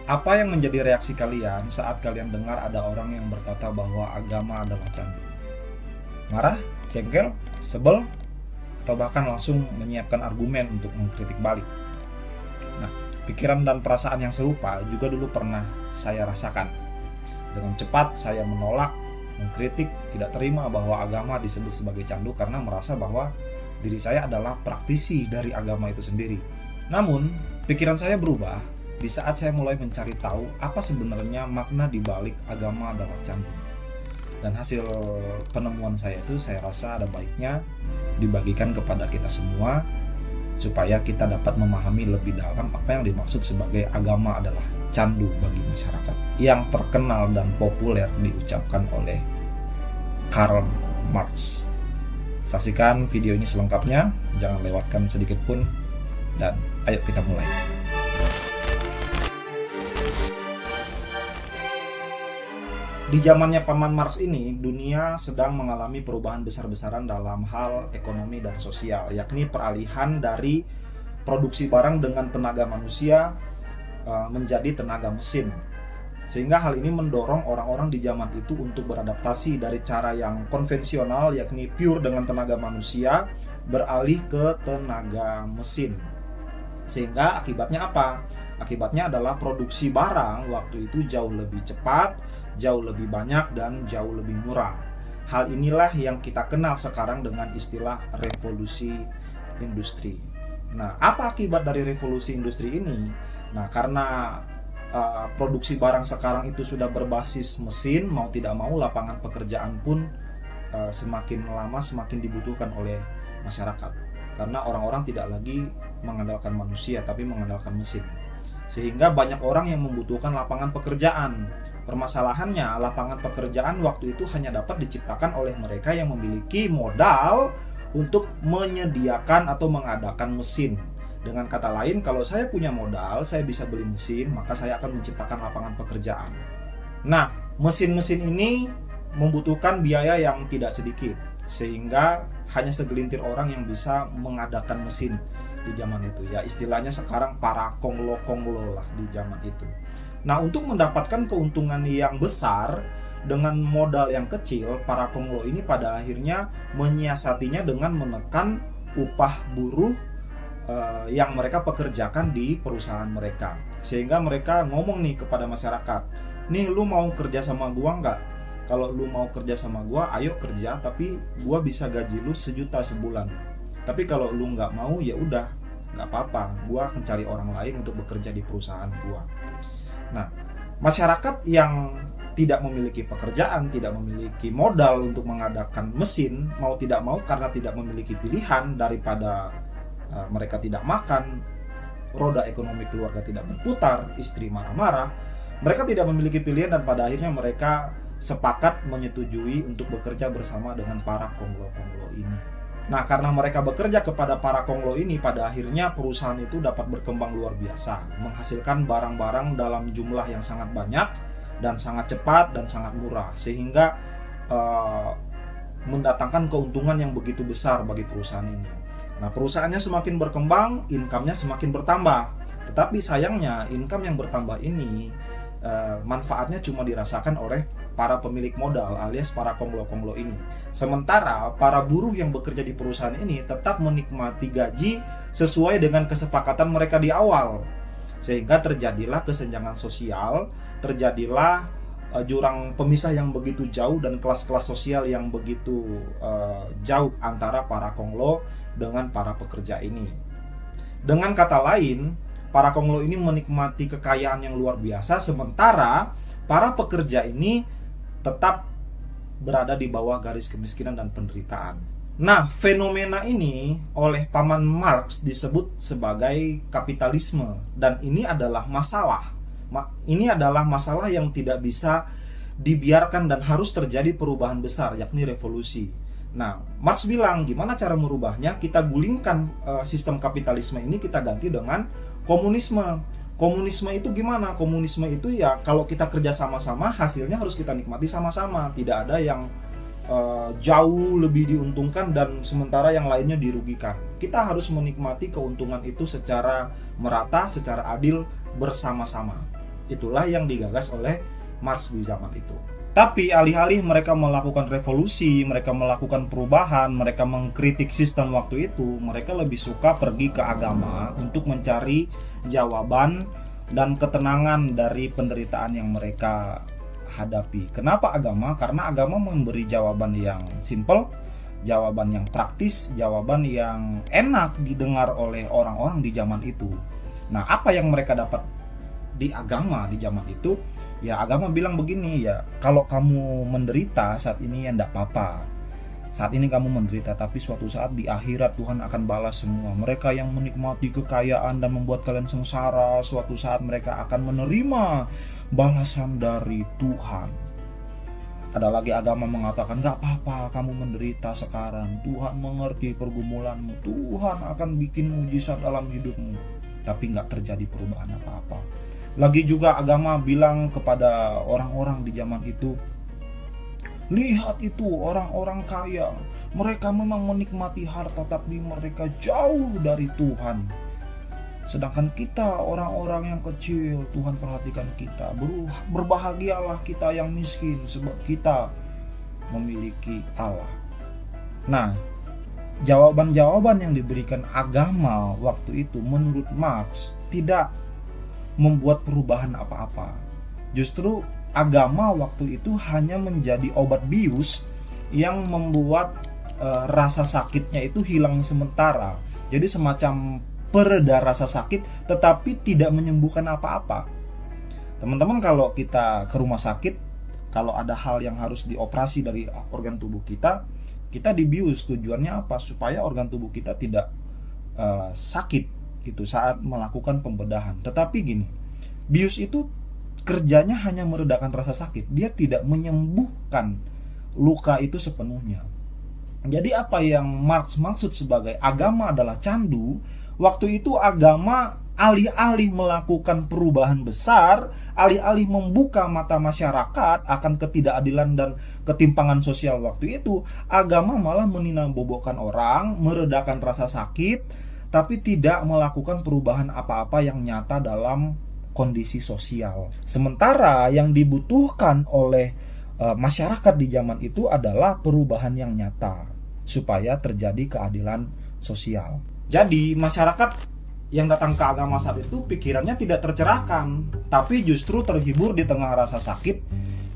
Apa yang menjadi reaksi kalian saat kalian dengar ada orang yang berkata bahwa agama adalah candu? Marah, jengkel, sebel, atau bahkan langsung menyiapkan argumen untuk mengkritik balik? Nah, pikiran dan perasaan yang serupa juga dulu pernah saya rasakan. Dengan cepat saya menolak, mengkritik, tidak terima bahwa agama disebut sebagai candu karena merasa bahwa diri saya adalah praktisi dari agama itu sendiri. Namun, pikiran saya berubah di saat saya mulai mencari tahu apa sebenarnya makna di balik agama adalah candu. Dan hasil penemuan saya itu saya rasa ada baiknya dibagikan kepada kita semua supaya kita dapat memahami lebih dalam apa yang dimaksud sebagai agama adalah candu bagi masyarakat yang terkenal dan populer diucapkan oleh Karl Marx. Saksikan video ini selengkapnya, jangan lewatkan sedikit pun, dan ayo kita mulai. Di zamannya Paman Marx ini, dunia sedang mengalami perubahan besar-besaran dalam hal ekonomi dan sosial, yakni peralihan dari produksi barang dengan tenaga manusia menjadi tenaga mesin. Sehingga hal ini mendorong orang-orang di zaman itu untuk beradaptasi dari cara yang konvensional, yakni pure dengan tenaga manusia, beralih ke tenaga mesin. Sehingga akibatnya apa? Akibatnya adalah produksi barang waktu itu jauh lebih cepat, jauh lebih banyak, dan jauh lebih murah. Hal inilah yang kita kenal sekarang dengan istilah revolusi industri. Nah, apa akibat dari revolusi industri ini? Nah, karena produksi barang sekarang itu sudah berbasis mesin, mau tidak mau lapangan pekerjaan pun semakin lama semakin dibutuhkan oleh masyarakat. Karena orang-orang tidak lagi mengandalkan manusia, tapi mengandalkan mesin. Sehingga banyak orang yang membutuhkan lapangan pekerjaan. Permasalahannya, lapangan pekerjaan waktu itu hanya dapat diciptakan oleh mereka yang memiliki modal untuk menyediakan atau mengadakan mesin. Dengan kata lain, kalau saya punya modal, saya bisa beli mesin, maka saya akan menciptakan lapangan pekerjaan. Nah, mesin-mesin ini membutuhkan biaya yang tidak sedikit, sehingga hanya segelintir orang yang bisa mengadakan mesin di zaman itu. Ya, istilahnya sekarang para konglo-konglo lah di zaman itu. Nah, untuk mendapatkan keuntungan yang besar dengan modal yang kecil, para konglo ini pada akhirnya menyiasatinya dengan menekan upah buruh yang mereka pekerjakan di perusahaan mereka. Sehingga mereka ngomong nih kepada masyarakat, nih lu mau kerja sama gua nggak? Kalau lu mau kerja sama gua, ayo kerja, tapi gua bisa gaji lu 1 juta sebulan. Tapi kalau lu nggak mau, ya udah, nggak apa-apa, gua akan cari orang lain untuk bekerja di perusahaan gua. Nah, masyarakat yang tidak memiliki pekerjaan, tidak memiliki modal untuk mengadakan mesin, mau tidak mau karena tidak memiliki pilihan daripada mereka tidak makan, roda ekonomi keluarga tidak berputar, istri marah-marah, mereka tidak memiliki pilihan dan pada akhirnya mereka sepakat menyetujui untuk bekerja bersama dengan para konglo-konglo ini. Nah, karena mereka bekerja kepada para konglo ini, pada akhirnya perusahaan itu dapat berkembang luar biasa, menghasilkan barang-barang dalam jumlah yang sangat banyak dan sangat cepat dan sangat murah, sehingga mendatangkan keuntungan yang begitu besar bagi perusahaan ini. Nah, perusahaannya semakin berkembang, income-nya semakin bertambah. Tetapi sayangnya, income yang bertambah ini manfaatnya cuma dirasakan oleh para pemilik modal alias para konglo-konglo ini. Sementara para buruh yang bekerja di perusahaan ini tetap menikmati gaji sesuai dengan kesepakatan mereka di awal. Sehingga terjadilah kesenjangan sosial, terjadilah jurang pemisah yang begitu jauh dan kelas-kelas sosial yang begitu jauh antara para konglo dengan para pekerja ini. Dengan kata lain, para konglo ini menikmati kekayaan yang luar biasa, sementara para pekerja ini tetap berada di bawah garis kemiskinan dan penderitaan. Nah, fenomena ini oleh Paman Marx disebut sebagai kapitalisme, dan ini adalah masalah. Ini adalah masalah yang tidak bisa dibiarkan dan harus terjadi perubahan besar, yakni revolusi. Nah, Marx bilang gimana cara merubahnya? Kita gulingkan sistem kapitalisme ini, kita ganti dengan komunisme. Komunisme itu gimana? Komunisme itu ya kalau kita kerja sama-sama, hasilnya harus kita nikmati sama-sama. Tidak ada yang jauh lebih diuntungkan dan sementara yang lainnya dirugikan. Kita harus menikmati keuntungan itu secara merata, secara adil, bersama-sama. Itulah yang digagas oleh Marx di zaman itu. Tapi alih-alih mereka melakukan revolusi, mereka melakukan perubahan, mereka mengkritik sistem waktu itu, mereka lebih suka pergi ke agama untuk mencari jawaban dan ketenangan dari penderitaan yang mereka hadapi. Kenapa agama? Karena agama memberi jawaban yang simple, jawaban yang praktis, jawaban yang enak didengar oleh orang-orang di zaman itu. Nah, apa yang mereka dapat di agama di zaman itu? Ya, agama bilang begini, ya kalau kamu menderita saat ini ya enggak apa-apa. Saat ini kamu menderita, tapi suatu saat di akhirat Tuhan akan balas semua. Mereka yang menikmati kekayaan dan membuat kalian sengsara, suatu saat mereka akan menerima balasan dari Tuhan. Ada lagi agama mengatakan, gak apa-apa kamu menderita sekarang, Tuhan mengerti pergumulanmu, Tuhan akan bikin mujizat dalam hidupmu, tapi gak terjadi perubahan apa-apa. Lagi juga agama bilang kepada orang-orang di zaman itu, lihat itu orang-orang kaya, mereka memang menikmati harta tapi mereka jauh dari Tuhan. Sedangkan kita orang-orang yang kecil, Tuhan perhatikan kita. Berbahagialah kita yang miskin sebab kita memiliki Allah. Nah, jawaban-jawaban yang diberikan agama waktu itu menurut Marx tidak membuat perubahan apa-apa. Justru agama waktu itu hanya menjadi obat bius yang membuat rasa sakitnya itu hilang sementara. Jadi semacam pereda rasa sakit tetapi tidak menyembuhkan apa-apa. Teman-teman, kalau kita ke rumah sakit, kalau ada hal yang harus dioperasi dari organ tubuh kita, kita dibius. Tujuannya apa? Supaya organ tubuh kita tidak sakit itu saat melakukan pembedahan. Tetapi gini, bius itu kerjanya hanya meredakan rasa sakit, dia tidak menyembuhkan luka itu sepenuhnya. Jadi apa yang Marx maksud sebagai agama adalah candu, waktu itu agama alih-alih melakukan perubahan besar, alih-alih membuka mata masyarakat akan ketidakadilan dan ketimpangan sosial waktu itu, agama malah meninambobokkan orang, meredakan rasa sakit, tapi tidak melakukan perubahan apa-apa yang nyata dalam kondisi sosial. Sementara yang dibutuhkan oleh masyarakat di zaman itu adalah perubahan yang nyata supaya terjadi keadilan sosial. Jadi masyarakat yang datang ke agama saat itu pikirannya tidak tercerahkan, tapi justru terhibur di tengah rasa sakit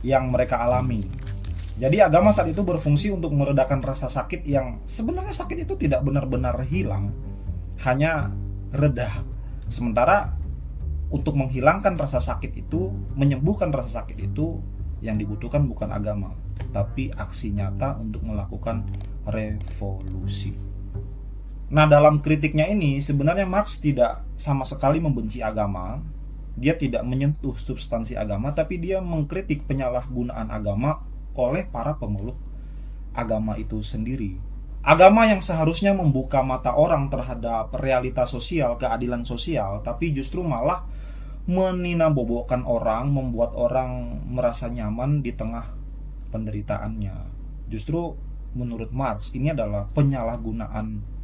yang mereka alami. Jadi agama saat itu berfungsi untuk meredakan rasa sakit yang sebenarnya sakit itu tidak benar-benar hilang, hanya reda. Sementara untuk menghilangkan rasa sakit itu, menyembuhkan rasa sakit itu, yang dibutuhkan bukan agama, tapi aksi nyata untuk melakukan revolusi. Nah, dalam kritiknya ini sebenarnya Marx tidak sama sekali membenci agama. Dia tidak menyentuh substansi agama, tapi dia mengkritik penyalahgunaan agama oleh para pemeluk agama itu sendiri. Agama yang seharusnya membuka mata orang terhadap realitas sosial, keadilan sosial, tapi justru malah meninambobokkan orang, membuat orang merasa nyaman di tengah penderitaannya. Justru menurut Marx ini adalah penyalahgunaan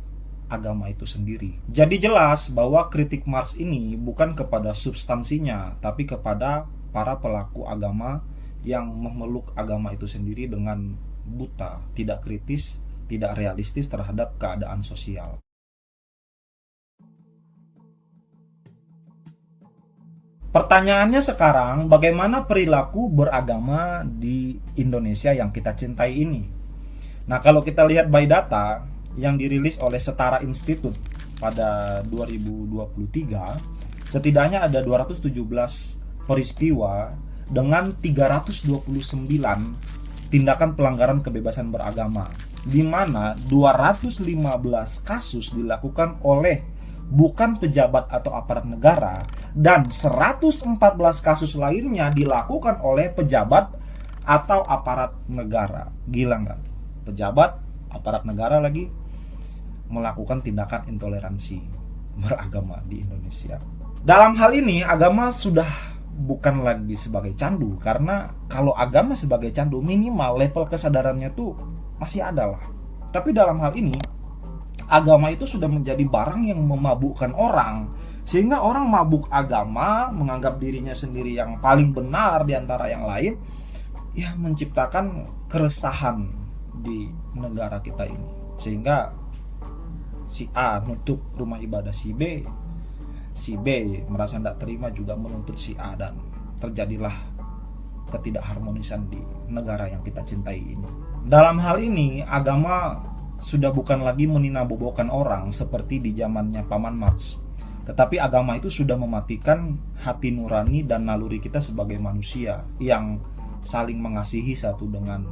agama itu sendiri. Jadi jelas bahwa kritik Marx ini bukan kepada substansinya, tapi kepada para pelaku agama yang memeluk agama itu sendiri dengan buta, tidak kritis, tidak realistis terhadap keadaan sosial. Pertanyaannya sekarang, bagaimana perilaku beragama di Indonesia yang kita cintai ini? Nah, kalau kita lihat by data yang dirilis oleh Setara Institute pada 2023, setidaknya ada 217 peristiwa dengan 329 tindakan pelanggaran kebebasan beragama, di mana 215 kasus dilakukan oleh bukan pejabat atau aparat negara, dan 114 kasus lainnya dilakukan oleh pejabat atau aparat negara. Gila nggak? Pejabat, aparat negara lagi melakukan tindakan intoleransi beragama di Indonesia. Dalam hal ini, agama sudah bukan lagi sebagai candu, karena kalau agama sebagai candu, minimal level kesadarannya tuh masih ada lah. Tapi dalam hal ini, agama itu sudah menjadi barang yang memabukkan orang, Sehingga orang mabuk agama, menganggap dirinya sendiri yang paling benar di antara yang lain, ya menciptakan keresahan di negara kita ini. Sehingga si A nutup rumah ibadah si B merasa tidak terima juga menuntut si A, dan terjadilah ketidakharmonisan di negara yang kita cintai ini. Dalam hal ini, agama sudah bukan lagi meninabobokan orang seperti di zamannya Paman Marx, tetapi agama itu sudah mematikan hati nurani dan naluri kita sebagai manusia yang saling mengasihi satu dengan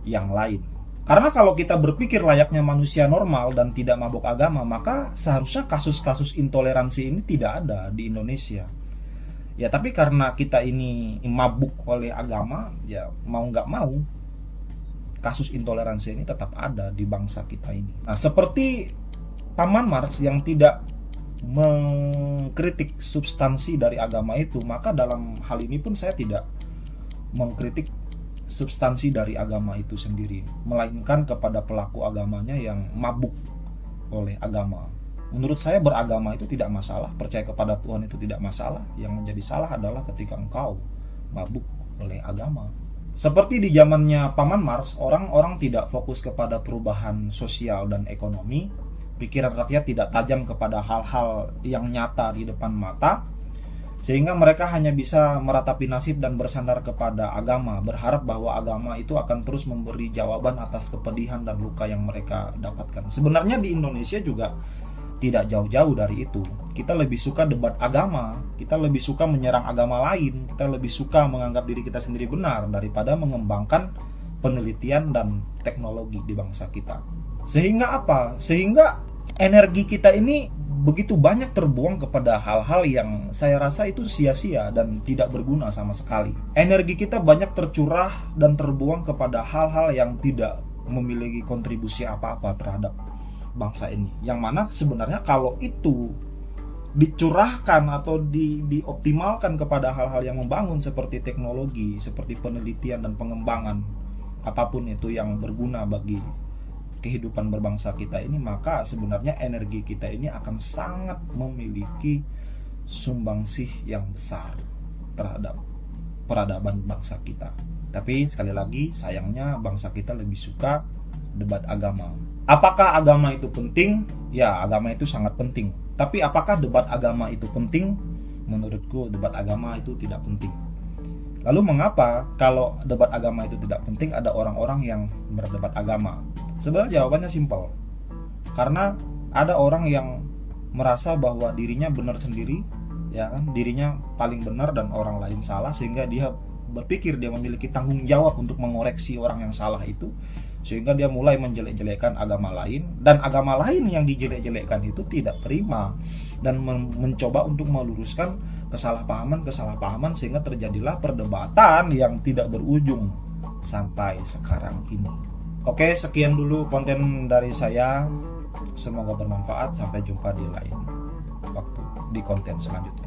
yang lain. Karena kalau kita berpikir layaknya manusia normal dan tidak mabuk agama, maka seharusnya kasus-kasus intoleransi ini tidak ada di Indonesia. Ya, tapi karena kita ini mabuk oleh agama, ya mau nggak mau kasus intoleransi ini tetap ada di bangsa kita ini. Nah, seperti Paman Marx yang tidak mengkritik substansi dari agama itu, maka dalam hal ini pun saya tidak mengkritik substansi dari agama itu sendiri, melainkan kepada pelaku agamanya yang mabuk oleh agama. Menurut saya beragama itu tidak masalah, percaya kepada Tuhan itu tidak masalah. Yang menjadi salah adalah ketika engkau mabuk oleh agama. Seperti di zamannya Paman Marx, orang-orang tidak fokus kepada perubahan sosial dan ekonomi. Pikiran rakyat tidak tajam kepada hal-hal yang nyata di depan mata, sehingga mereka hanya bisa meratapi nasib dan bersandar kepada agama, berharap bahwa agama itu akan terus memberi jawaban atas kepedihan dan luka yang mereka dapatkan. Sebenarnya di Indonesia juga tidak jauh-jauh dari itu. Kita lebih suka debat agama, kita lebih suka menyerang agama lain, kita lebih suka menganggap diri kita sendiri benar daripada mengembangkan penelitian dan teknologi di bangsa kita. Sehingga apa? Sehingga energi kita ini begitu banyak terbuang kepada hal-hal yang saya rasa itu sia-sia dan tidak berguna sama sekali. Energi kita banyak tercurah dan terbuang kepada hal-hal yang tidak memiliki kontribusi apa-apa terhadap bangsa ini. Yang mana sebenarnya kalau itu dicurahkan atau dioptimalkan kepada hal-hal yang membangun seperti teknologi, seperti penelitian dan pengembangan, apapun itu yang berguna bagi kehidupan berbangsa kita ini, maka sebenarnya energi kita ini akan sangat memiliki sumbangsih yang besar terhadap peradaban bangsa kita. Tapi sekali lagi, sayangnya bangsa kita lebih suka debat agama. Apakah agama itu penting? Ya, agama itu sangat penting. Tapi apakah debat agama itu penting? Menurutku debat agama itu tidak penting. Lalu mengapa kalau debat agama itu tidak penting ada orang-orang yang berdebat agama? Sebenarnya jawabannya simpel. Karena ada orang yang merasa bahwa dirinya benar sendiri, ya kan, dirinya paling benar dan orang lain salah, sehingga dia berpikir dia memiliki tanggung jawab untuk mengoreksi orang yang salah itu, sehingga dia mulai menjelek-jelekan agama lain, dan agama lain yang dijelek-jelekkan itu tidak terima dan mencoba untuk meluruskan kesalahpahaman, sehingga terjadilah perdebatan yang tidak berujung sampai sekarang ini. Oke, sekian dulu konten dari saya. Semoga bermanfaat. Sampai jumpa di lain waktu di konten selanjutnya.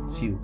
See you.